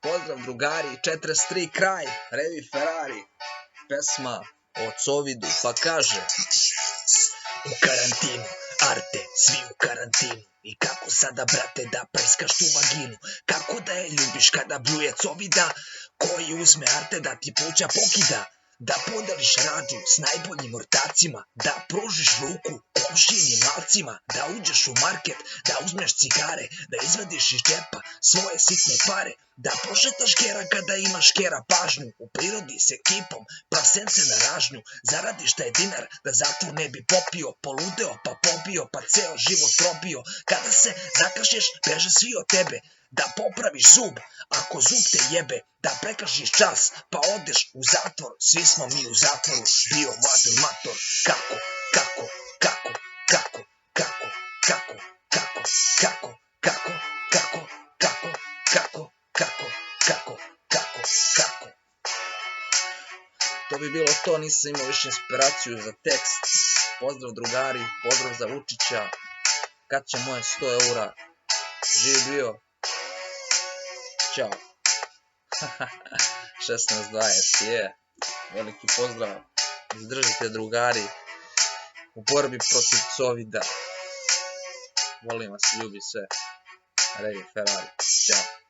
Pozdrav drugari, 43 kraj, Revi Ferrari, pesma o Covidu, pa kaže: u karantinu, Arte, svi u karantinu. I kako sada, brate, da prskaš tu vaginu? Kako da je ljubiš kada bljuje Covida? Koji uzme Arte da ti pluća pokida? Da podeliš rađu s najboljim ortacima, da pružiš ruku komšinim malcima, da uđeš u market, da uzmeš cigare, da izvadiš iz džepa svoje sitne pare, da pošetaš kera kada imaš kera pažnju, u prirodi s ekipom, prasence na ražnju, zaradiš taj dinar da zatvor ne bi popio, poludeo pa pobio pa ceo život probio, kada se zakašlješ beže svi od tebe, da popraviš zub ako zub te jebe, da prekršiš čas pa odeš u zatvor, svi smo mi u zatvoru, bio mladur mator. Kako? To bi bilo to, nisam imao više inspiraciju za tekst. Pozdrav drugari, pozdrav za Vučića, kad će moje 100 eura, živ bio, ćao. 16:20, veliki pozdrav, izdržite drugari, u borbi protiv Covida, volim vas, ljubi sve, Revi Ferrari, ćao.